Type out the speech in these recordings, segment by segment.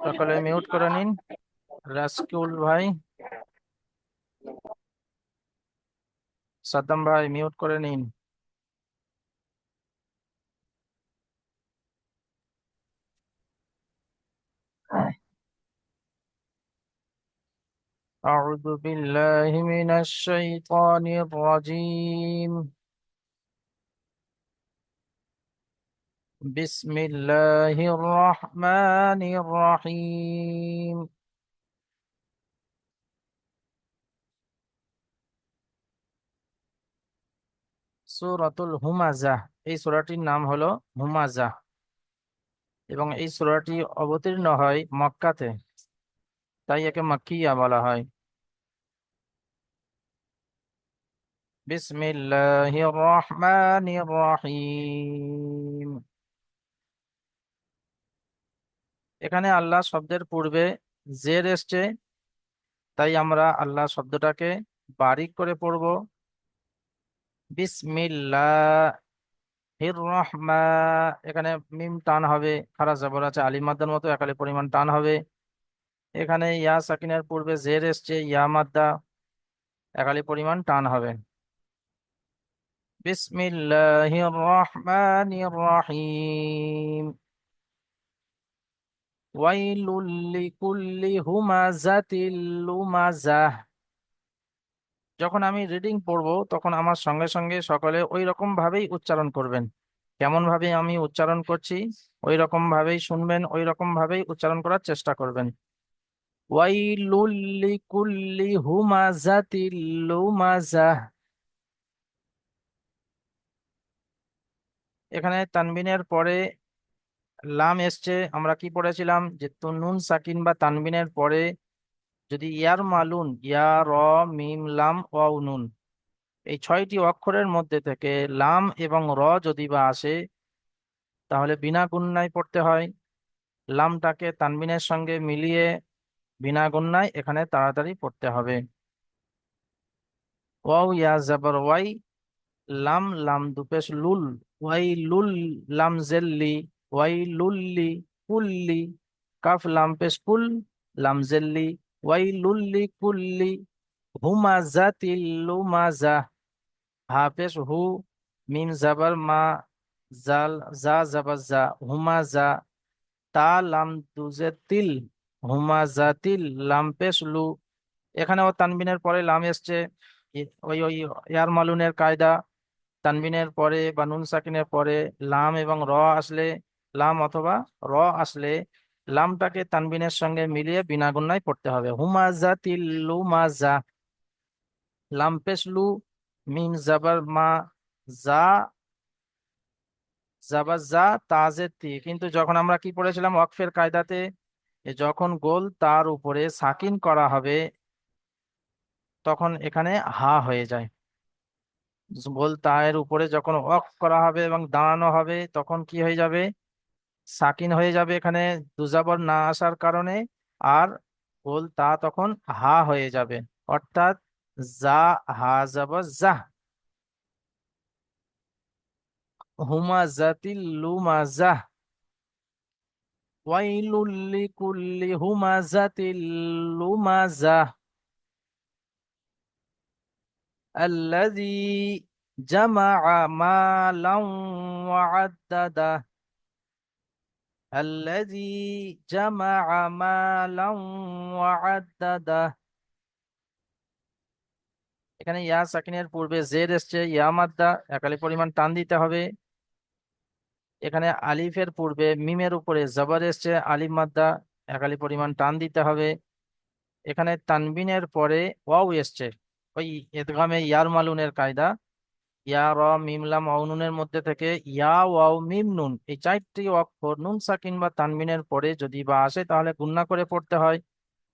সকলে মিউট করে নিন। রাস্কুল ভাই, সাদ্দাম ভাই মিউট করে নিন। أعوذ بالله من الشيطان الرجيم. بسم الله الرحمن الرحيم. সূরাতুল হুমাজাহ, এই সূরাটির নাম হলো হুমাজাহ এবং এই সূরাটি অবতীর্ণ হয় মক্কাতে, তাই একে মাক্কিয়া বলা হয়। বিসমিল্লাহির রহমানির রহিম। এখানে আল্লাহ শব্দের পূর্বে জের এসছে, তাই আমরা আল্লাহ শব্দটাকে বারিক করে পড়ব। বিসমিল্লাহির রহমা, এখানে মিম টান হবে, খারা জবর আছে, আলিফ মাদ্দার মতো একালি পরিমাণ টান হবে। এখানে ইয়া সাকিনের পূর্বে জের এসছে, ইয়া মাদ্দা, একালি পরিমাণ টান হবে। বিসমিল্লাহির রহমানির রহিম। ওয়াইলুল লিকুল্লি হুমাজাতিল লুমাজাহ। যখন আমি রিডিং পড়বো তখন আমার সঙ্গে সঙ্গে সকলে ওই রকম ভাবেই উচ্চারণ করবেন। কেমন ভাবে আমি উচ্চারণ করছি ওই রকম ভাবেই শুনবেন, ওই রকম ভাবেই উচ্চারণ করার চেষ্টা করবেন। ওয়াইলুল লিকুল্লি হুমাজাতিল লুমাজাহ। এখানে তানবিনের পরে লাম এসছে। আমরা কি পড়েছিলাম যে নুন সাকিন বা তানবিনের পরে যদি ইয়ার মালুন, ইয়া র মিম লাম ওয়াও নুন, এই ছয়টি অক্ষরের মধ্যে থেকে লাম এবং র যদি বা আসে, তাহলে বিনা গুণনায় পড়তে হয়। লামটাকে তানবিনের সঙ্গে মিলিয়ে বিনা গুণনায় এখানে তাড়াতাড়ি পড়তে হবে। ওয়াও ইয়া জাবার ওয়াই, লাম লাম দুপেশ লুল, ওয়াই লুল, লাম জেল্লি, ওয়াই লুল্লি, কুল্লি, কাফ লাম পেশ কুল, লাম জেল্লি, ওয়াই লুল্লি কুল্লি হুমাজাতিল লুমাজা, হা পেশ হু, মিম জাবার মা, জাল জা জাবার জা, হুমাজা, তা লাম দুজে তিল, হুমাজাতিল, লাম পেশ লু। এখানেও তানবিনের পরে লাম এসছে। ওই ওই এয়ার মালুনের কায়দা, তানবিনের পরে বা নুন সাকিনের পরে লাম এবং র আসলে, লাম অথবা র আসলে লামটাকে তানবিনের সঙ্গে মিলিয়ে বিনা গুণনায় পড়তে হবে। হুমাজাতিল লুমাজা, লাম পেশ লু, মিম জাবার মা, জা জাবার জা, তাজের তি। কিন্তু যখন আমরা কি পড়েছিলাম ওয়াকফের কায়দাতে, যখন গোল তার উপরে সাকিন করা হবে তখন এখানে হা হয়ে যায়। গোল তায়ের উপরে যখন ওয়াকফ করা হবে এবং দাঁড়ানো হবে তখন কি হয়ে যাবে, সাকিন হয়ে যাবে এখানে দুজাবর না আসার কারণে। আর গোল তা তখন হা হয়ে যাবে, অর্থাৎ জা, হা জাবর জাহ। হুমাজাতিল লুমাজাহ, ওয়াইলুল লিকুল্লি হুমাজাতিল লুমাজাহ, আল্লাযী জামাআ মালান ওয়া আদ্দাদা, আল্লাযী জামাআ মালান ওয়া আদ্দাদা। এখানে ইয়া সাকিনের পূর্বে জের এসছে, ইয়া মাদ্দা, একালি পরিমাণ টান দিতে হবে। এখানে আলিফের পূর্বে মিমের উপরে জবর এসছে, আলিফ মাদ্দা, একালি পরিমাণ টান দিতে হবে। এখানে তানবিনের পরে ওয়াও এসছে, ওই ইদগামে ইয়ার মালুনের কায়দা। ইয়া র মিম লাম ওয়াও নুনের মধ্যে থেকে ইয়া ওয়াও মিম নুন, এই চারটি অক্ষর নুন সাকিন বা তানবিনের পরে যদি বা আসে তাহলে গুণনা করে পড়তে হয়।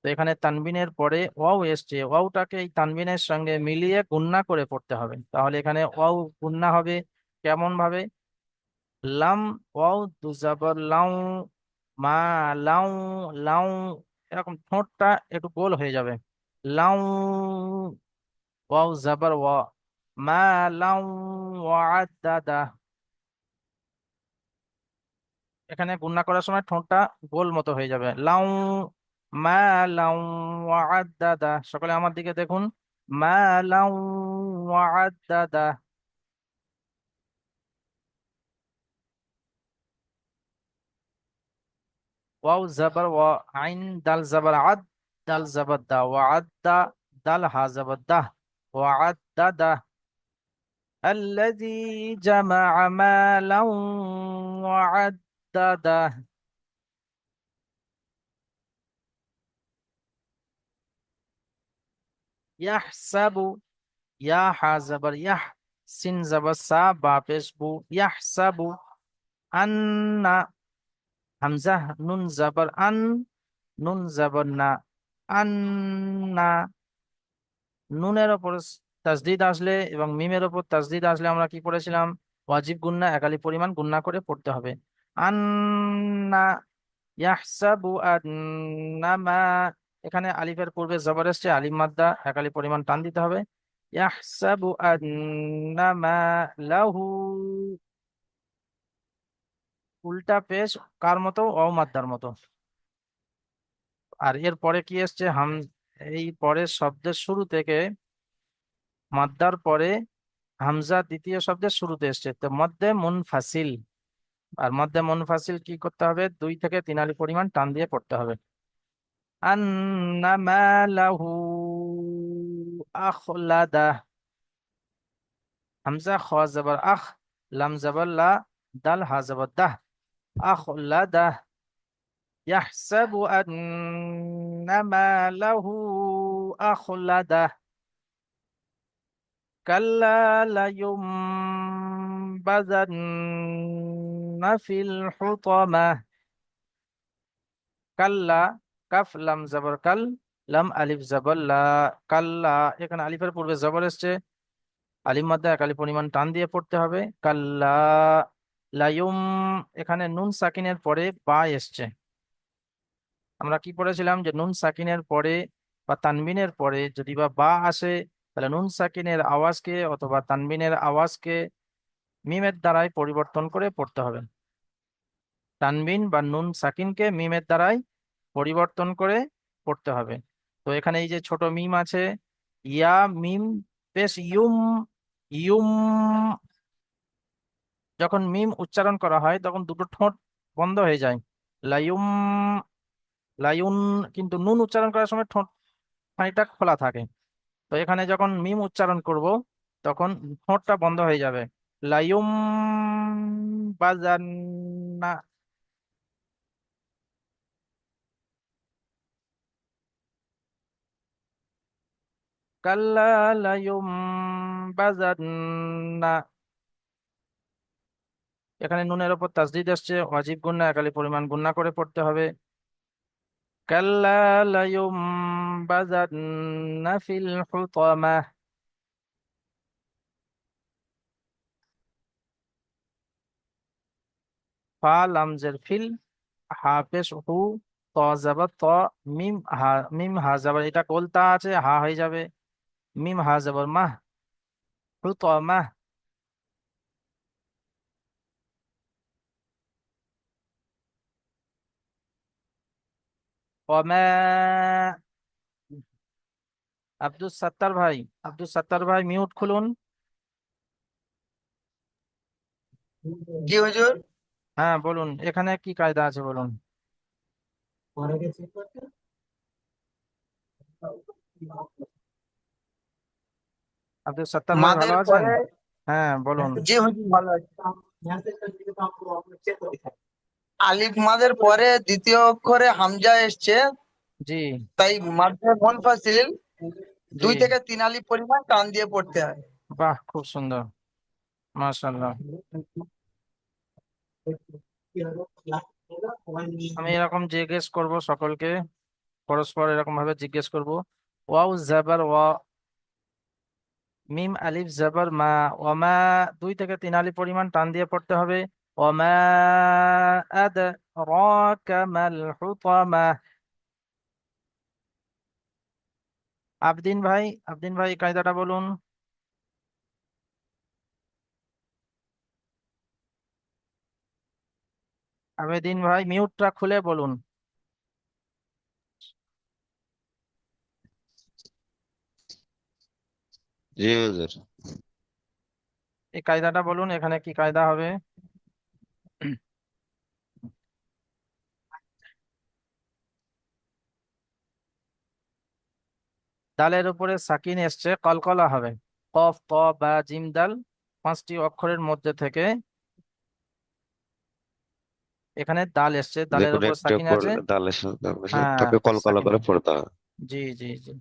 তো এখানে তানবিনের পরে ওয়াও এসছে, ওয়াওটাকে এই তানবিনের সঙ্গে মিলিয়ে গুণনা করে পড়তে হবে। তাহলে এখানে ওয়াও গুণনা হবে কেমন ভাবে, লাম ওয়াও দুজাবর লাউ, মা লাউ, লাউ, এরকম ঠোঁটটা একটু গোল হয়ে যাবে। লাউ, ওয়াও জাবর ওয়া, মা লাউ ওয়াদাদা। এখানে গুণনা করার সময় ঠোঁটটা গোল মতো হয়ে যাবে। লাউ, মা লাউ ওয়াদাদা, সকলে আমার দিকে দেখুন। মা লাউ ওয়াদাদা। ওয়াও জাবার ওয়া, আইন দাল জাবার আদ, দাল জাবার দা, ওয়াদা, দাল হা জাবার দা, ওয়াদাদা। الذي جمع مالا وعدده. يحسب، يا حازبر يح، سين زبر سا بابس بو، يحسب. أن، همزة نون زبر أن، নুন জবর না, আন্না। নুনের ওপর তাসদিদ আসলে এবং মিমের ওপর তাসদিদ আসলে আমরা কি পড়েছিলাম? ওয়াজিব গুন্না একালি পরিমাণ গুন্না করে পড়তে হবে। আন্না ইয়াহসাবু আন্নামা, এখানে আলিফের পূর্বে জবর এসছে, আলিফ মাদ্দা একালি পরিমাণ টান দিতে হবে। ইয়াহসাবু আন্নামা লাহু, উল্টা পেশ কার মতো? অ মাদ্দার মতো। আর এর পরে কি এসছে? এই পরের শব্দের শুরু থেকে মাদ্দার পরে হামজা দ্বিতীয় শব্দের শুরুতে এসছে, তো মধ্যে মুনফাসিল। আর মধ্যে মুনফাসিল কি করতে হবে? 2 থেকে 3 আলি পরিমাণ টান দিয়ে পড়তে হবে। আন্নামা লাহু আখলাদা, হামজা খ জবর আখ, লাম জবর লা, দাল হা জবর দাহ, আখলাদা। ইয়াহসাবু আন্নামা লাহু আখলাদা। কাল্লা লায়ুমবাযান্না ফিল হুতামা। কাল্লা, কাফ লাম জবর কাল, লাম আলিফ জবর লা, কাল্লা। এখানে আলিফের পূর্বে জবর এসছে, আলিফ মাদ্দা এক আলিফ পরিমাণ টান দিয়ে পড়তে হবে। কাল্লা লায়ুম, এখানে নুন সাকিনের পরে বা এসছে। আমরা কি পড়েছিলাম যে নুন সাকিনের পরে বা তানবিনের পরে যদি বা আসে, তাহলে নুন সাকিনের আওয়াজকে অথবা তানবিনের আওয়াজকে মিমের দ্বারাই পরিবর্তন করে পড়তে হবে। তানবিন বা নুন সাকিনকে মিমের দ্বারাই পরিবর্তন করে পড়তে হবে। তো এখানে এই যে ছোট মিম আছে, ইয়া মিম পেশ ইউম, ইউম। যখন মিম উচ্চারণ করা হয় তখন দুটো ঠোঁট বন্ধ হয়ে যায়, লাইউম, লাইউন। কিন্তু নুন উচ্চারণ করার সময় ঠোঁট খানিকটা খোলা থাকে। তো এখানে যখন মিম উচ্চারণ করব তখন ঠোঁটটা বন্ধ হয়ে যাবে। লাইউম বাজান্না। কাল্লা লায়ুম বাজান্না। এখানে নুনের ওপর তাসদিদ আসছে, ওয়াজিব গুন্না একালি পরিমাণ গুন্না করে পড়তে হবে। কাল্লা লায়ুম বাজান্না ফিল হুতামা। ফা লামজের ফিল, হা পেশ হু, ত যাবার ত, মিম হা, মিম হা যাবার, এটা কোলতা আছে, হা হয়ে যাবে। মিম হা যাবার মাহ, হুতামা। ওমা, আব্দুল সাত্তার ভাই, আব্দুল সাত্তার ভাই মিউট খুলুন। জি হুজুর। হ্যাঁ বলুন, এখানে কি কায়দা আছে বলুন। আব্দুল সাত্তার ভাই ভালো মাদের আছেন? পরে, হ্যাঁ বলুন। জি হুজুর ভালো আছে। আলিফ মাদের পরে দ্বিতীয় অক্ষরে হামজা এসছে, জি, তাই মাদের মুনফাসিল জি, 2 থেকে 3 আলিফ পরিমাণ টান দিয়ে পড়তে হয়। বাহ খুব সুন্দর, মাশাআল্লাহ। আমি এরকম জিজ্ঞেস করব সকলকে, পরস্পর এরকম ভাবে জিজ্ঞেস করব। ওয়াও জাবার ওয়া, মিম আলিফ জাবার মা, ওমা, 2 থেকে 3 আলিফ পরিমাণ টান দিয়ে পড়তে হবে। ওমা আদ রাকা মাল হুতামা। আবদিন ভাই, আবদিন ভাই কায়দাটা বলুন। আবেদিন ভাই মিউটটা খুলে বলুন। জি হুজুর। এই কায়দাটা বলুন, এখানে কি কায়দা হবে? দালের উপরে সাকিন এসছে, কলকলা হবে। কফ ক বা জিম দাল, পাঁচটি অক্ষরের মধ্যে থেকে এখানে দাল এসছে, যে দালের কোনো উপর একটা সাকিন পর আছে। দালের সাথে দালের সাথে হ্যাঁ, তাকে কলকলা সাকিন করে আছে। পড়তে হয়। জি জি জি।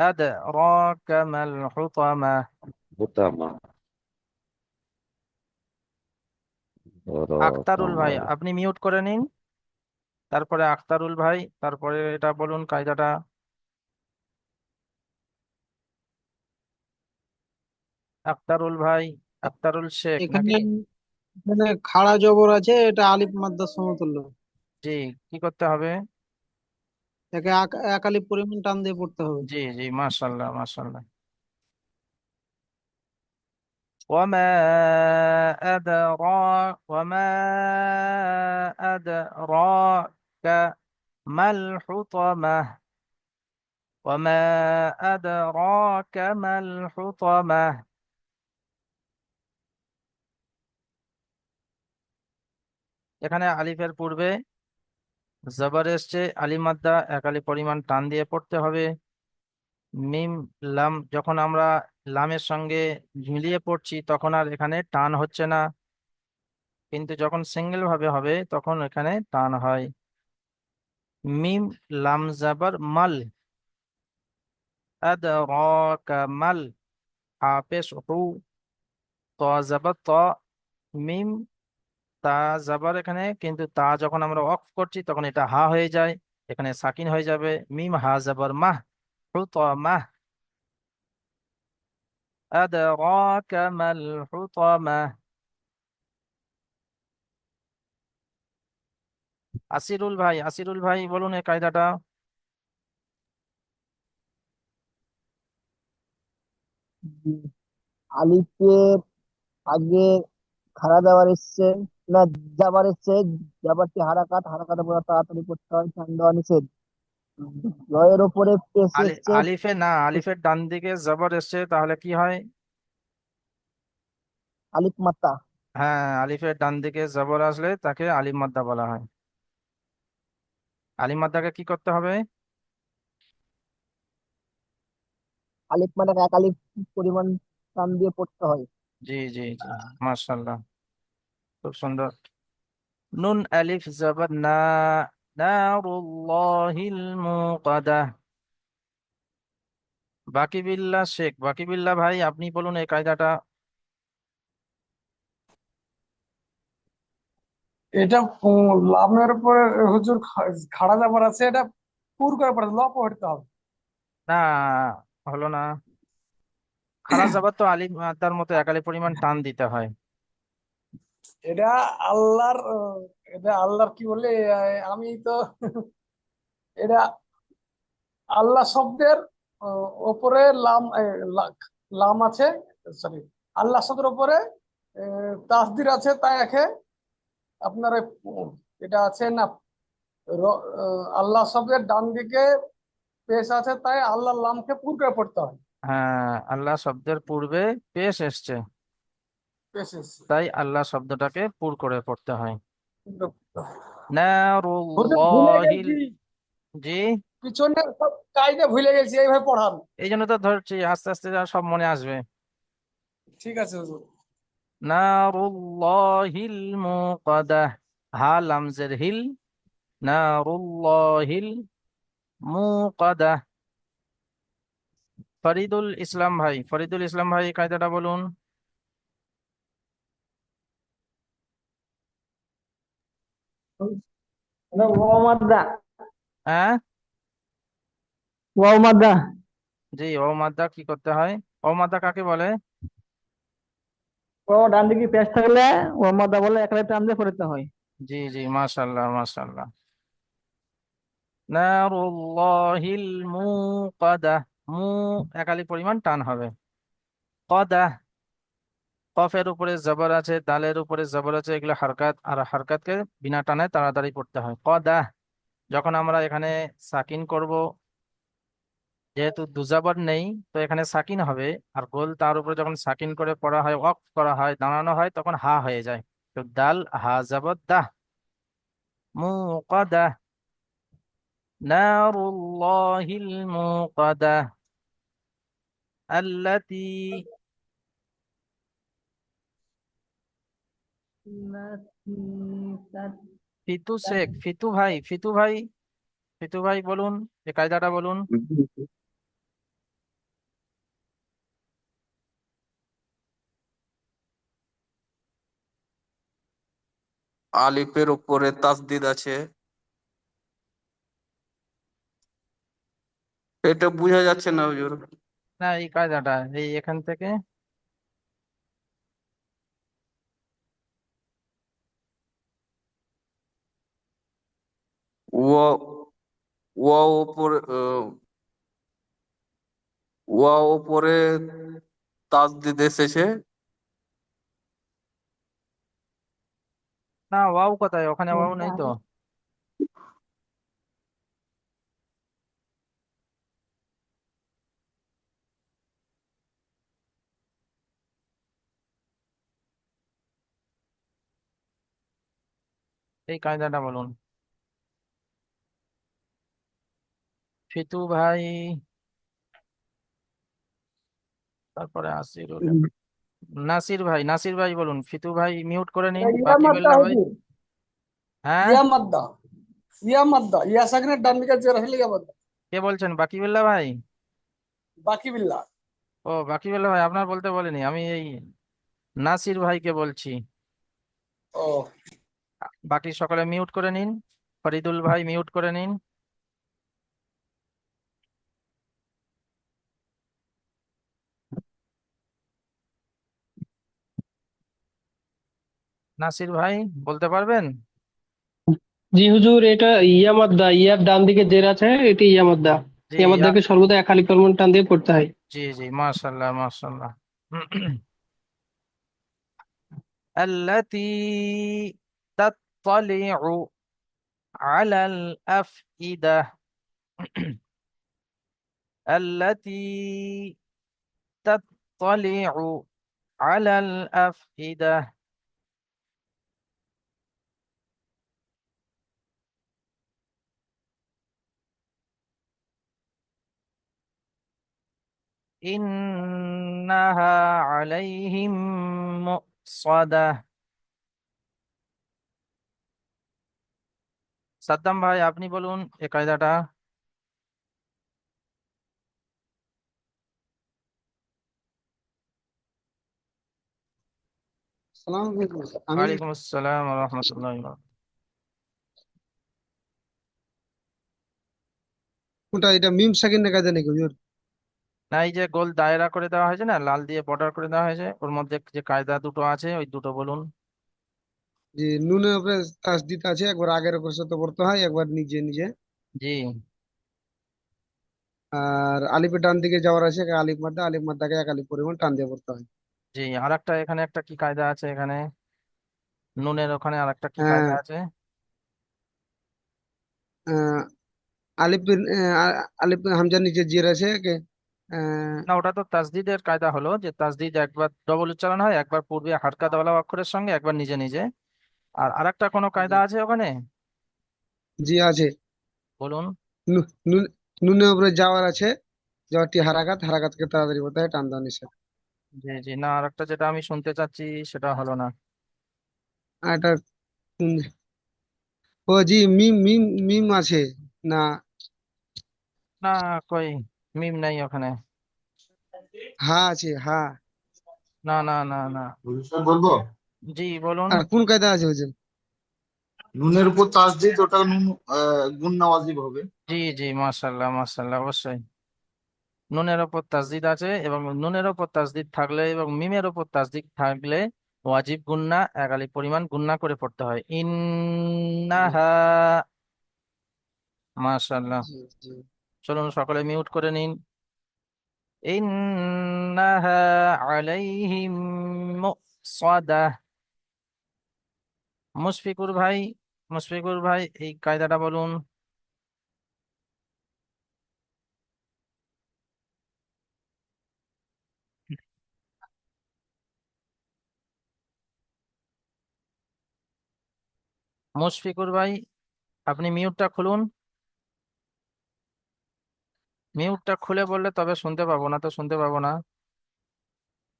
আদরাকা মাল হুতামা। হুতামা। আখতারুল ভাই কামাল। আপনি মিউট করে নিন, তারপরে আখতারুল ভাই, তারপরে এটা বলুন কায়দাটা। আখতারুল ভাই, আখতারুল শেখ এখানে নাকি? এখানে খাড়া জবর আছে, এটা আলিফ মাদ্দার সমতুল্য। জি, কি করতে হবে? একে এক আলিফ পরিমাণ টান দিয়ে পড়তে হবে। জি জি, মাশাল্লাহ মাশাল্লাহ। وما وما أدراك ما الحطمة. وما أدراك ما الحطمة. এখানে আলিফের পূর্বে জবর এসছে, আলিফ মাদ্দা এক আলিফ পরিমাণ টান দিয়ে পড়তে হবে। মিম লাম যখন আমরা লামের সঙ্গে মিলিয়ে পড়ছি তখন আর এখানে টান হচ্ছে না, কিন্তু যখন সিঙ্গেল ভাবে হবে তখন এখানে টান হয়। মিম লাম জাবার মাল, আদরাকা মাল, হাফেজ হু, ত জাবার ত, মিম তা জাবার এখানে, কিন্তু তা যখন আমরা অফ করছি তখন এটা হা হয়ে যায়, এখানে সাকিন হয়ে যাবে। মিম হা জাবার মাহ, হু ত মাহ। আদরাকা মাল হুতামাহ। আসিরুল ভাই, আসিরুল ভাই বলুন এই কায়দাটা। উম, আলিফের আগে খাড়া দাবার এসছে, না জাবার এসছে। জাবারটি হারাকাত, হারাকাতে পুরো তাড়াতাড়ি করতে হয়, টান দেওয়া নিষেধ। জয়ের ওপরে পেশ এসছে। আলিফে না, আলিফের ডান দিকে জবর এসছে, তাহলে কি হয়? আলিফ মাত্তা। হ্যাঁ, আলিফের ডান দিকে জবর আসলে তাকে আলিফ মাদ্দা বলা হয়। আলিফ মাদ্দাকে কি করতে হবে? আলিফ মানে এক আলিফ পরিমাণ টান দিয়ে পড়তে হয়। জি জি জি, মাশাআল্লাহ, খুব সুন্দর। নুন আলিফ জবর না, নারুল্লাহিল মুকাদা। বাকি বিল্লাহ শেখ, বাকি বিল্লাহ ভাই আপনি বলুন এই কায়দাটা। এটা লামের উপরে হুজুর খাড়া যাবার আছে, এটা পুর করে পড়ে ল পড়তে হবে। না, হলো না। খাড়া জবর তো আলিফ মাদ্দার মতো একালি পরিমাণ টান দিতে হয়। এটা আল্লাহর এটা আল্লাহর কি বলে, আমি তো এটা আল্লাহ শব্দের ওপরে লাম লাম আছে, সরি, আল্লাহ শব্দের ওপরে তাসদির আছে, তাই একে আপনার এটা আছে না, আল্লাহ শব্দের ডান দিকে পেশ আছে, তাই আল্লাহর লামকে পুর করে পড়তে হয়। হ্যাঁ, আল্লাহ শব্দের পূর্বে পেশ এসছে, পেশ এসছে। তাই আল্লাহ শব্দটাকে পুর করে পড়তে হয়। হুজুর ভুলে নারুল্লাহিল। গেছি, জি, পিছনে সব কায়দা ভুলে গেছি, এইভাবে পড়ান। এই জন্য তো ধরছি, আস্তে আস্তে যা সব মনে আসবে। ঠিক আছে হুজুর। নারুল্লাহিল মুকাদাহ, হা লামজের হিল, নারুল্লাহিল মুকাদাহ। ফরিদুল ইসলাম ভাই, ফরিদুল ইসলাম ভাই কায়দাটা বলুন। ওয়াও মাদ্দা। হ্যাঁ, ওয়াও মাদ্দা। জি, ও মাদ্দা কি করতে হয়? ও মাদ্দা কাকে বলে? ওয়াও ডান দিকে পেশ থাকলে ওয়াও মাদ্দা বলে, এক আলিফ টান দিয়ে পড়তে হয়। জি জি, মাশাল্লাহ মাশাল্লাহ। নারুল্লাহিল মুকাদাহ, মু একালি পরিমাণ টান হবে। কদাহ, কফের উপরে জবর আছে, দালের উপরে জবর আছে, এগুলো হারকাত, আর হারকাতকে বিনা টানে তাড়াতাড়ি পড়তে হয়। কদা, যখন আমরা এখানে সাকিন করব, যেহেতু দুজাবর নেই তো এখানে সাকিন হবে। আর গোল তার উপরে যখন সাকিন করে পড়া হয়, ওয়াকফ করা হয়, দাঁড়ানো হয়, তখন হা হয়ে যায়। তো দাল, হা জবর দাহ। মুকাদা, নারুল্লাহিল মুকাদা, আল্লাতী, ফিতু শেখ, ফিতু ভাই, ফিতু ভাই, ফিতু ভাই বলুন, এই কায়দাটা বলুন। আলিফের উপরে তাসদিদ আছে, এটা বোঝা যাচ্ছে না হুজুর। না, এই কায়দাটা এই এখান থেকে ও ও উপরে ও উপরে তাসদিদ এসেছে। না, ওয়াও কোথায়, ওখানে ওয়াও নেই তো। এই কায়দাটা বলুন ফিতু ভাই। তারপরে আসিরুল, নাসির ভাই, নাসির ভাই বলুন। ফিতু ভাই মিউট করে নিন। ইয়া বাকি মাদ্দা বিল্লাহ ভাই। হুজুর, হ্যাঁ, ইয়া মাদ্দা, ইয়া মাদ্দা, ইয়া সাকিনের ডান দিকে জের হলে ইয়া মাদ্দা। কে বলছেন? বাকি বিল্লাহ ভাই? বাকি বিল্লাহ। ও, বাকি বিল্লাহ ভাই আপনার বলতে বলিনি, আমি এই নাসির ভাইকে বলছি। ও, বাকি সকলে মিউট করে নিন। ফরিদুল ভাই মিউট করে নিন। নাসির ভাই বলতে পারবেন? জি হুজুর, এটা ইয়া মাদ্দা, ইয়ার ডান দিকে জের আছে, এটি ইয়া মাদ্দা। জি ইয়া মাদ্দাকে সর্বদা এক আলিফ পরিমাণ টান দিয়ে পড়তে হয়। জি জি, মাশাল্লাহ মাশাল্লাহ। التي تطلع على الأفئدة. التي تطلع على الأفئدة. إنها عليهم مؤصدة। সাদ্দাম ভাই আপনি বলুন এই কায়দাটা। সালাম আলাইকুম। আমি ওয়ালাইকুম আসসালাম ওয়া রাহমাতুল্লাহি ওয়া বারাকাতুহু। কোনটা, এটা মিম সাকিন না কায়দা নাকি হুজুর? না, এই যে গোল দায়রা করে দেওয়া হয়েছে না, লাল দিয়ে বর্ডার করে দেওয়া হয়েছে, ওর মধ্যে যে কায়দা দুটো আছে ওই দুটো বলুন। যে নুনের উপরে তাসদিদ আছে, একবার আগের উপর সাথে পড়তে হয়, একবার নিজে নিজে। জি আর আলিফের ডান দিকে যাওয়ার আছে, আলিফ মাদ্দা, আলিফ মাদ্দাকে এক আলিফ পরিমাণ টান দিয়ে পড়তে হয়। জি, আর একটা এখানে একটা কি কায়দা আছে এখানে, নুনের ওখানে আর একটা কি কায়দা হ্যাঁ, আছে? আহ, আলিফের আলিফ হামজার নিচে জির আছে আহ, না, ওটা তো তাসদিদের কায়দা হলো, যে তাসদিদ একবার ডবল উচ্চারণ হয়, একবার পূর্বে হারকা দেওয়ালা অক্ষরের সঙ্গে, একবার নিজে নিজে। আর আরেকটা কোনো কায়দা জি আছে ওখানে? জি আছে। বলুন। নু- নু- নুনের উপরে যাওয়ার আছে, যাওয়ারটি হারাকাত, হারাকাতকে তাড়াতাড়ি করতে হয়, টান দেওয়া নিষেধ। জি জি, না, আরেকটা যেটা আমি শুনতে চাচ্ছি সেটা হলো না। আর এটা ও জি, মিম মিম মিম আছে না? না, কই মিম নাই ওখানে। হা আছে, হা। না না না না। ভবিষ্যৎ বলবো। জি বলুন। আর কোন কায়দা আছে হুজুর? নুনের উপর তাসদিদ, ওটা নুন গুন্না ওয়াজিব হবে। জি জি, মাশাল্লাহ মাশাল্লাহ, অবশ্যই নুনের ওপর তাসদিদ আছে, এবং নুনের ওপর তাসদিদ থাকলে এবং মিমের ওপর তাসদিদ থাকলে ওয়াজিব গুন্না একালি পরিমাণ গুন্না করে পড়তে হয়। জি ইন্নাহা, মাশাল্লাহ। জি জি। চলুন সকলে মিউট করে নিন। ইন্নাহা আলাইহিম সাদা। মুশফিকুর ভাই, মুশফিকুর ভাই এই কায়দাটা বলুন। মুশফিকুর ভাই আপনি মিউটটা খুলুন। মিউটটা খুলে বললে তবে শুনতে পাবো, না তো শুনতে পাবো না।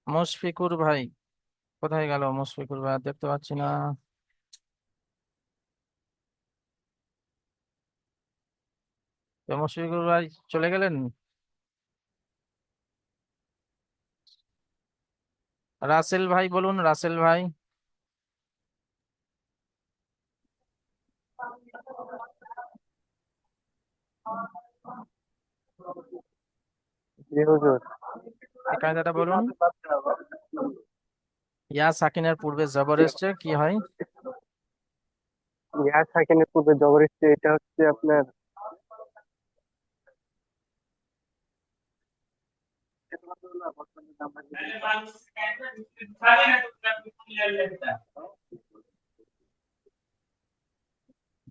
মুশফিকুর ভাই কোথায় গেল? মুশফিকুর ভাই আর দেখতে পাচ্ছি না। তো মুশফিকুর ভাই চলে গেলেন। রাসেল ভাই বলুন, রাসেল ভাই। জি হুজুর। এই কায়দাটা বলুন। ইয়া সাকিনের পূর্বে জবর এসছে, কি হয়? ইয়া সাকিনের পূর্বে জবর এসছে, এটা হচ্ছে আপনার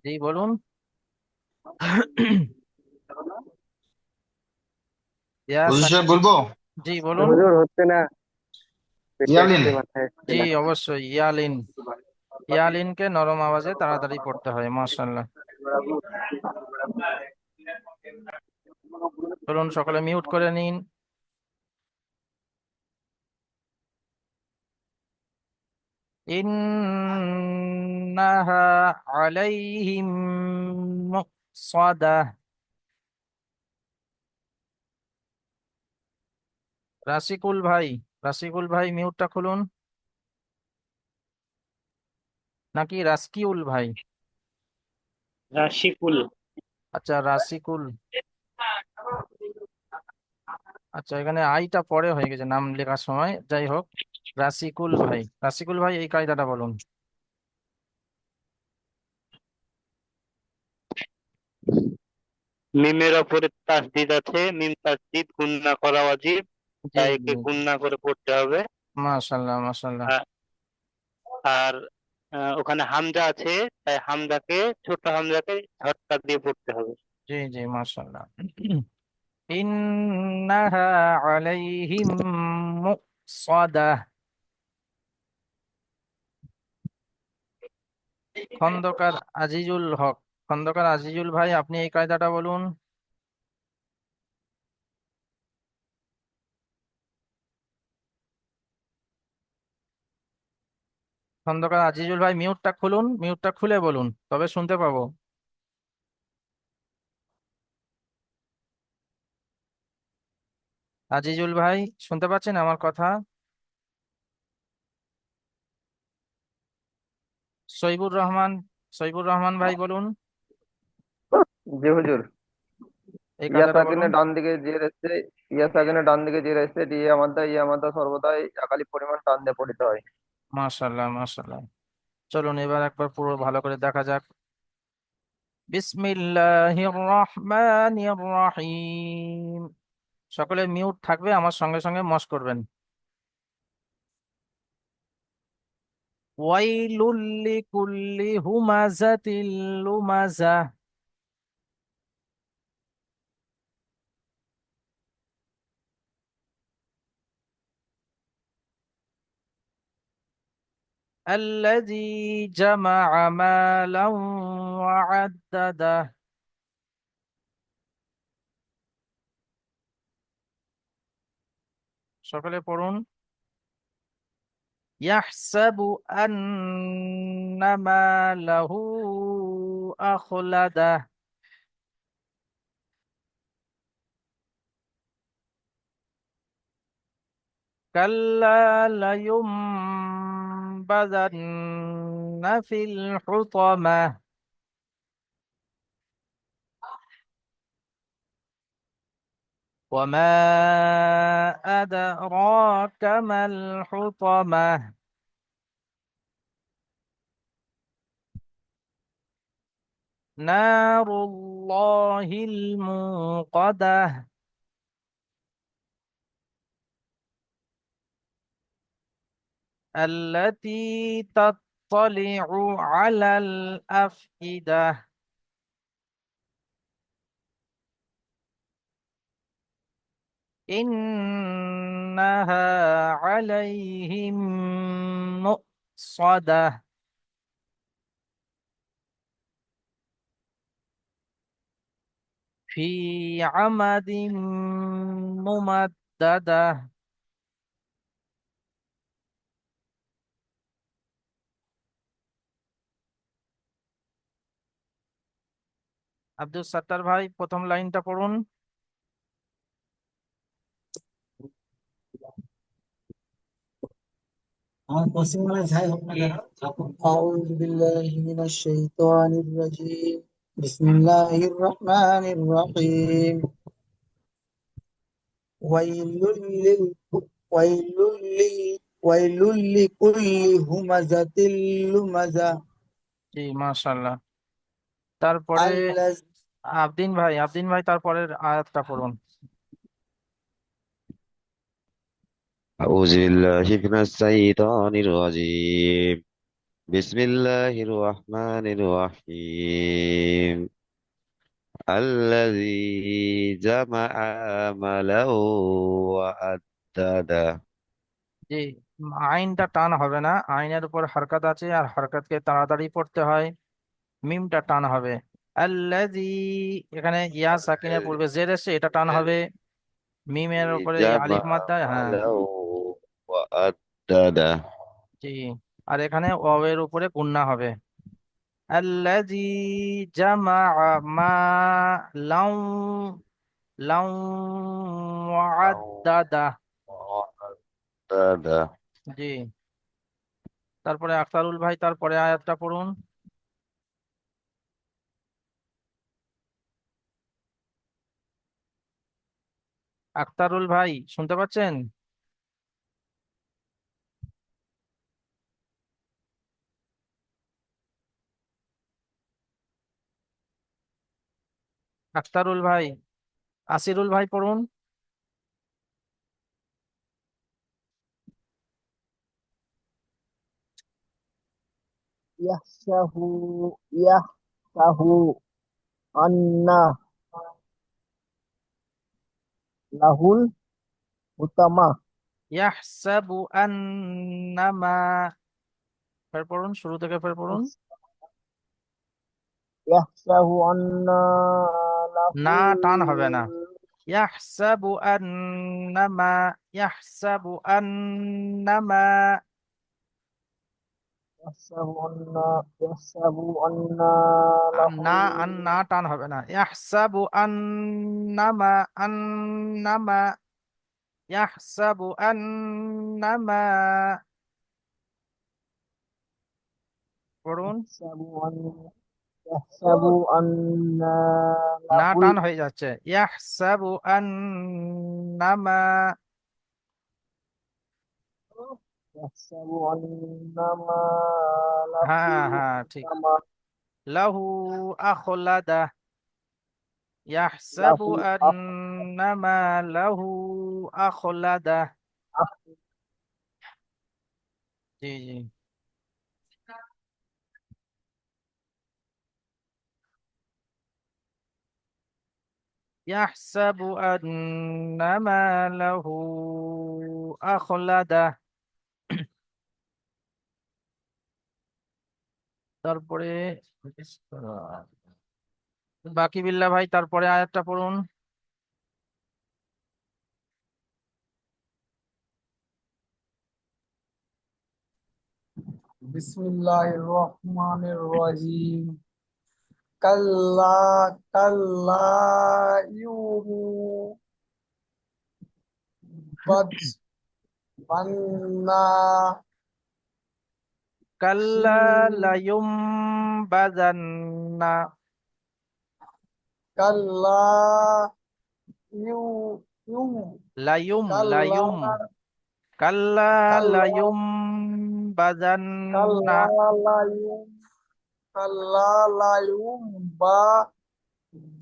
জি বলুন। ইয়া হুজুর সাহেব সাকিন, বলবো? জি বলুন। হুজুর হচ্ছে না, এটা ইয়ালিন। একটু মাথায় আসছে জি না। অবশ্যই ইয়ালিন। ইয়ালিনকে নরম আওয়াজে তাড়াতাড়ি পড়তে হয়, মাশাআল্লাহ। চলুন সকলে মিউট করে নিন। ইন্নাহা আলাইহিম মুসাদা। রাসিকুল ভাই, রাসিকুল ভাই মিউটটা খুলুন। নাকি রাসকিউল ভাই? রাশিকুল। আচ্ছা রাসিকুল। আচ্ছা এখানে আইটা পরে হয়ে গেছে নাম লেখার সময়, যাই হোক। রাসিকুল ভাই, রাসিকুল ভাই এই কায়দাটা বলুন। মিমের ওপরে তাসদিদ আছে, মিম তাসদিদ গুণনা করা ওয়াজিব, জি তাই জি, একে গুণনা করে পড়তে হবে। মাশাআল্লাহ মাশাআল্লাহ। আর আর ওখানে হামজা আছে, তাই হামজাকে, ছোট হামজাকে ঝটকা দিয়ে পড়তে হবে। জি জি মাশাআল্লাহ। ইন্নাহা আলাইহিম মুসাদাহ। খন্দকার আজিজুল হক, খন্দকার আজিজুল ভাই আপনি এই কায়দাটা বলুন। খন্দকার আজিজুল ভাই মিউটটা খুলুন, মিউটটা খুলে বলুন তবে শুনতে পাবো। আজিজুল ভাই শুনতে পাচ্ছেন আমার কথা? সইবুর রহমান, সইবুর রহমান ভাই বলুন জি হুজুর। এই ইয়া কায়দাটা বলুন। সাকিনের ডান দিকে জের এসছে, ইয়া সাকিনের ডান দিকে জের এসছে, ইয়া মাদ্দা সর্বদাই একালি পরিমাণ টান দিয়ে পড়িতে হয়। মাশাআল্লাহ মাশাআল্লাহ। চলুন এবার একবার পুরো ভালো করে দেখা যাক। বিসমিল্লাহির রহমানির রহিম। সকলে মিউট থাকবে, আমার সঙ্গে সঙ্গে মশ করবেন। ওয়াইলুল লিকুল্লি হুমাযাতিল লুমাযা। الذي جمع مالا وعدده। সকলে পড়ুন। يحسب أن ماله أخلده। كلا لينبذن في الحطمة. وما أدراك ما الحطمة. نار الله الموقدة. التي تطلع على الأفئدة إنها عليهم مؤصدة في عمد ممددة আব্দুল সাত্তার ভাই প্রথম লাইনটা পড়ুন। أعوذ بالله من الشيطان الرجيم بسم الله الرحمن الرحيم ويل لل ويل ويل لكل همزة لمزة জি মাশাআল্লাহ। তারপরে الذي আবদিন ভাই তারপরের আয়াতটা পড়ুন। أعوذ بالله من الشيطان الرجيم بسم الله الرحمن الرحيم الذي جمع ماله وعدده জি আইনটা টান হবে না, আইনের উপর হরকত আছে আর হরকতকে তাড়াতাড়ি পড়তে হয়, মিমটা টান হবে। আল্লাযী, এখানে ইয়া সাকিনের পূর্বে জের এসে এটা টান হবে, মিমের উপরে এই جمع আলিফ মাদ্দা, হ্যাঁ ماله وعدده জি। আর এখানে ওয়াওয়ের উপরে গুন্না হবে। আল্লাযী জামাআ মালান লান ওয়া'আদ্দাদা, وعدده জি। তারপরে আখতারুল ভাই তারপরে আয়াতটা পড়ুন। আখতারুল ভাই শুনতে পাচ্ছেন? আখতারুল ভাই, আসিরুল ভাই পড়ুন। يحسه يحسه أن له الحطمة ইয়াহসাবু আন্নামা, ফের পড়ুন, শুরু থেকে ফের পড়ুন। يحسه أن له না টান হবে না। ইয়াহসাবু আন্নামা, ইয়াহসাবু আন্নামা, يحسب أن له না না টান হবে না। ইয়াহসাবু আন্নামা, আন্নামা, ইয়াহসাবু আন্নামা, পড়ুন। يحسب أن না له টান হয়ে যাচ্ছে। ইয়াহসাবু আন্নামা, يحسب أن ما له হ্যাঁ হ্যাঁ ঠিক। الحطمة লাহু আখলাদা, له ইয়াহসাবু আন্নামা লাহু আখলাদা, জি জি। ইয়াহসাবু আন্নামা লাহু আখলাদা। তারপরে বাকি বিল্লাহ ভাই তারপরে আয়াতটা পড়ুন। বিসমিল্লাহির রহমানির রহিম কাল্লা কাল্লা ইউনু বাদ বান্না কাল্লা লায়ুমবাযান্না, কাল্লা ইউ ইউ লায়ুম কাল্লা লায়ুম, কাল্লা কাল্লা লায়ুমবাযান্না, কাল্লা লায়ুম কাল্লা লায়ুম বা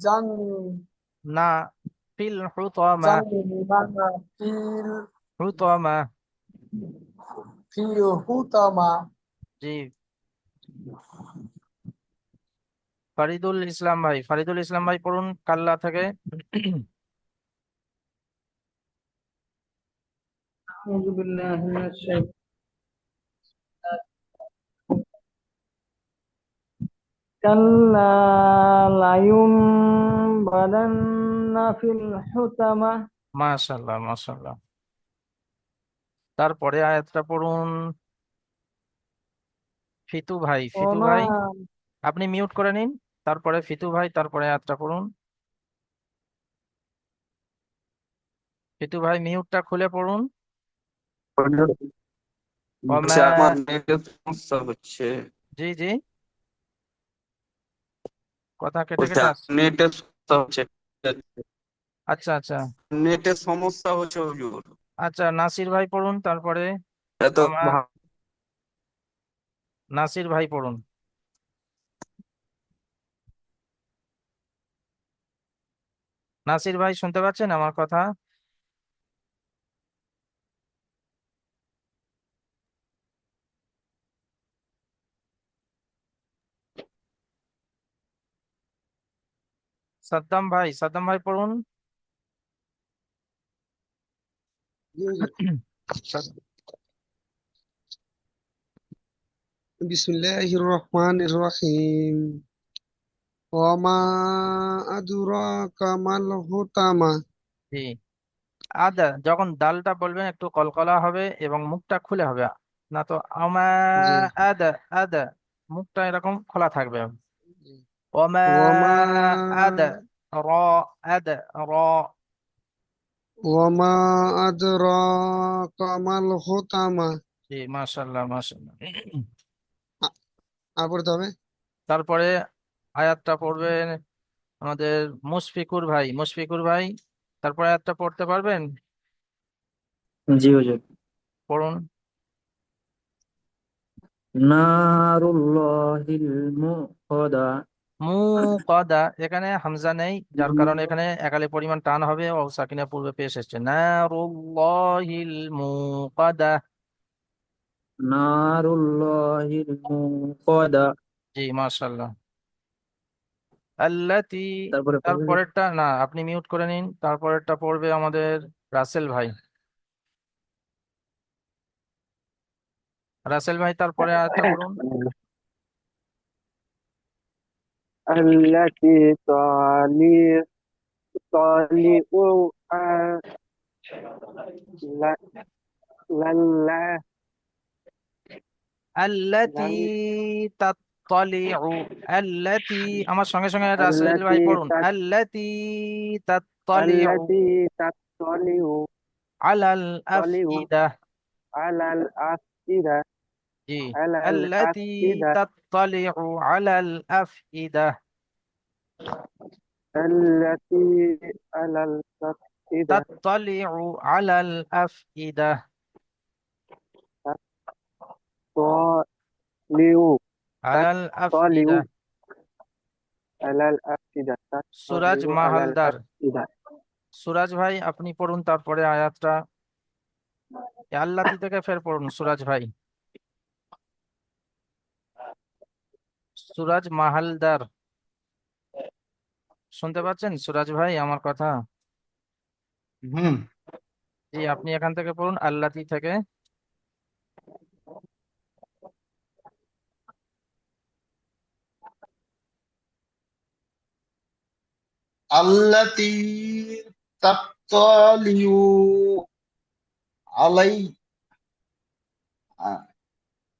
জান না ফিল হুতামা, জান্না ফিল হুতামা, ফি হুতামা। জি, ফারিদুল ইসলাম ভাই, ফারিদুল ইসলাম ভাই পড়ুন কাল্লা থেকে। أعوذ بالله من الشيطان. كلا لينبذن في الحطمة. মাশাল্লাহ মাশাল্লাহ। তারপরে আয়াতটা পড়ুন ফিতু ভাই, ফিতু وما ভাই আপনি মিউট করে নিন। তারপরে ফিতু ভাই, তারপরে আয়াতটা পড়ুন। ফিতু ভাই মিউটটা খুলে পড়ুন। হুজুর ওমা, বলছে আমার নেটের সমস্যা হচ্ছে। জি জি, কথা কেটে বলছে কেটে আসছে। নেটের সমস্যা হচ্ছে। আচ্ছা আচ্ছা নেটের সমস্যা হচ্ছে হুজুর। আচ্ছা, নাসির ভাই পড়ুন তারপরে। এত আমার নাসির ভাই পড়ুন। নাসির ভাই শুনতে পাচ্ছেন আমার কথা? সাদ্দাম ভাই, সাদ্দাম ভাই পড়ুন। জি হুজুর। সাদ- বিসমিল্লাহির রহমানির রহিম। ওয়ামা আদরাকা মাল হুতামা। জি, আদা যখন দালটা বলবেন একটু কলকলা হবে এবং মুখটা খুলে হবে, না তো আমা জি আদা, আদা মুখটা এরকম খোলা থাকবে। জি। ওমা ওয়ামা আদা, র, আদা, র। ওয়ামা আদরাকা মাল হুতামা। জি, মাশাল্লাহ মাশাল্লাহ। আ- আর পড়তে হবে। তারপরে আয়াতটা পড়বেন আমাদের মুশফিকুর ভাই, মুশফিকুর ভাই তারপরে আয়াতটা পড়তে পারবেন? জি হুজুর। পড়ুন। নারুল্লাহিল মুকদা। মু কদা, এখানে হামজা নেই, যার কারণে এখানে একালি পরিমাণ টান হবে ও সাকিনা পূর্বে পেশ এসেছে নারুল্লাহিল মুকাদা। নারুল্লাহিল মুকদা। জি, মাশাআল্লাহ। আল্লাতি, তারপরে পড়বে হুজুর। তারপরেরটা না, আপনি মিউট করে নিন। তারপরেরটা পড়বে আমাদের রাসেল ভাই, রাসেল ভাই তারপরে আয়াতটা পড়ুন। التي طالع لله. আল্লাতি তাত্তালিউ, আল্লাতি আমার সঙ্গে সঙ্গে রাসেল ভাই পড়ুন। আল্লাতি তাত্তালিউ التي تطلع আলাল আফইদা। على الأفئدة. জি, على আল্লাতী الأفئدة. তাত্তালিউ আলাল আফইদা। التي على الأفئدة. তাত্তালিউ আলাল আফইদা। تطلع আলাল আফইদা। تطلع على الأفئدة. সুরাজ تطلع على মাহালদার, الأفئدة. সুরাজ ভাই আপনি পড়ুন তারপরে আয়াতটা। এ আল্লাতি থেকে ফের পড়ুন সুরাজ ভাই, সুরাজ মাহালদার। শুনতে পাচ্ছেন সুরাজ ভাই আমার কথা? হুম। জি, আপনি এখান থেকে পড়ুন আল্লাতি থেকে। আল্লাতী তাত্তালিউ আলাই, আহ,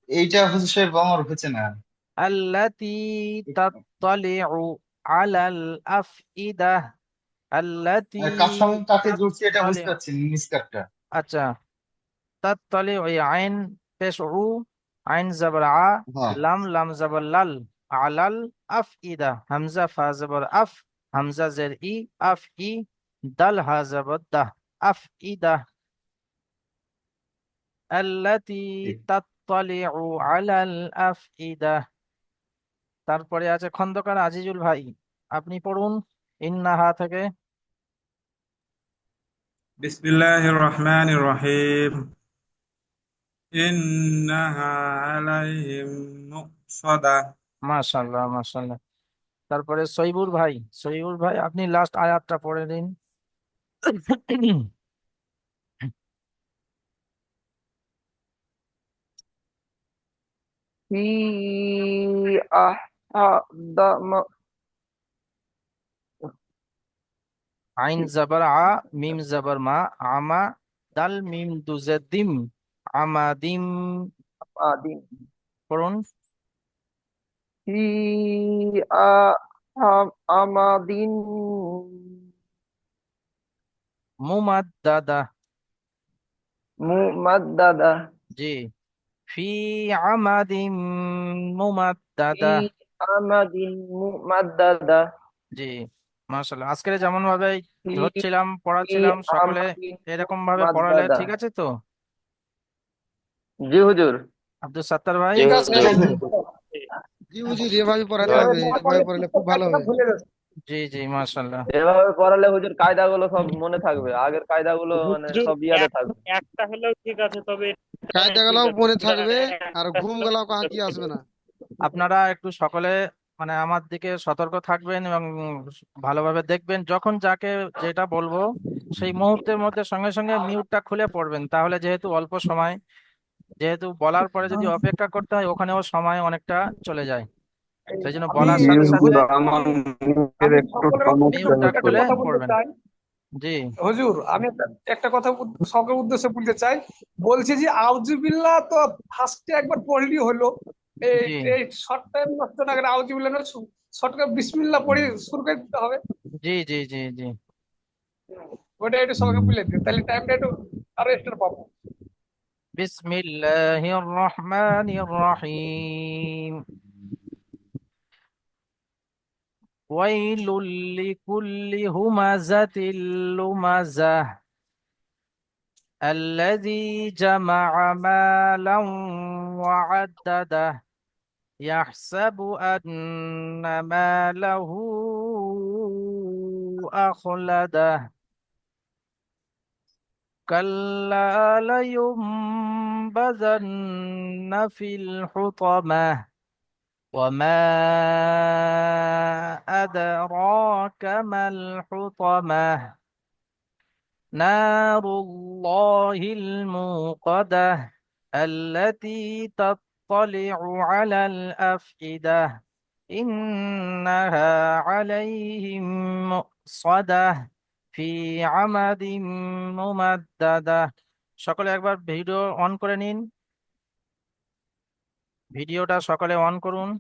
এইটা হচ্ছে আমার হচ্ছে না। আল্লাতি তাত্তালিউ আলাল আফইদা, আল্লাতি কার সঙ্গে কাকে জুড়ছি এটা বুঝতে তাত্তালিউ। পারছি না, মিসকাতটা। আচ্ছা, তাত্তালি ওই আইন পেশ উ, আইন জবর আ, হ্যাঁ। লাম লাম জবর লাল, আলাল আফ ইদা, হামজা ফা জবর আফ, হামজা জের ই, আফ ই, দাল হা জবর দাহ, আফ ইদা। আল্লাতী ঠিক। তাত্তালিউ আলাল আফ ইদা। তারপরে আছে খন্দকার আজিজুল ভাই, আপনি পড়ুন ইন্নাহা থেকে। বিসমিল্লাহির রহমানির রহিম إنها عليهم مؤصدة মাশাআল্লাহ মাশাআল্লাহ। তারপরে সহিবুর ভাই আপনি লাস্ট আয়াতটা পড়ে দিন। في أحد আইন জাবার আ, মিম জাবার মা, আমা, দাল মিম দুজে দিম, আমাদিম। أحد পড়ুন। في أمد মুমাদ্দাদা। ممددة জি। ফি আমাদিম মুমাদ্দাদা। في أمد ممددة জি। মাশাআল্লাহ। আজকে যেমন ভাবে في ধরছিলাম পড়াচ্ছিলাম সকলে أمد এরকম ভাবে পড়ালে ممددة ঠিক আছে তো? জি হুজুর। আব্দুল সাত্তার ভাই। জি ঠিক আছে হুজুর। জি হুজুর, এভাবে পড়াতে এভাবে হবে, না এভাবে পড়লে পড়ালে খুব ভালো একটা হবে। ভুলে যাচ্ছে। জি জি মাশাআল্লাহ। এভাবে পড়ালে হুজুর কায়দাগুলো সব মনে থাকবে, আগের কায়দাগুলো মানে হুজুর সব ইয়াদে এক- থাকবে। একটা হলেও ঠিক আছে, তবে কায়দা ঠিক গেলাও আছে মনে পুরা থাকবে, আর একটা ঘুম হলেও গেলাও ঠিক কি আছে। আসবে না। আপনারা একটু সকলে মানে আমার দিকে সতর্ক থাকবেন এবং ভালোভাবে দেখবেন, যখন যাকে যেটা বলবো সেই মুহূর্তের মধ্যে সঙ্গে সঙ্গে মিউটটা খুলে পড়বেন, তাহলে যেহেতু অল্প সময়, যেহেতু বলার পরে যদি অপেক্ষা করতে হয় ওখানেও সময় অনেকটা চলে যায়, সেই জন্য আমি বলার জি সাথে সাথে হুজুর, আমার মুখের আমি একটু সকলের উদ্দেশ্যে সমস্যা মিউটটা একটা খুলে হচ্ছে। কথা বলতে পড়বেন। চাই। জি হুজুর আমি একটা কথা সকলের উদ্দেশ্যে বলতে চাই। বলছি যে আউযুবিল্লাহ তো ফার্স্টে একবার পড়লি হলো, এই জি এই শর্ট টাইম নষ্ট না করে আউযুবিল্লাহ না, শর্ট করে বিসমিল্লাহ পড়ে শুরু করে দিতে হবে। জি জি জি জি। ওটা একটু সবাইকে বলে দিন, তাহলে টাইমটা একটু আরো এক্সট্রা পাবো। বিসমিল্লাহির রহমানির রহিম। ওয়াইলুল লিকুল্লি হুমাযাতিল লুমাযাহ الذي جمع مالا وعدده يحسب أن ماله أخلده كلا لينبذن في الحطمة وما أدراك ما الحطمة نار الله الموقدة التي تطلع على الأفئدة إنها عليهم مؤصدة في عمد ممددة। সকলে একবার ভিডিও অন করে নিন, ভিডিওটা সকলে অন করুন।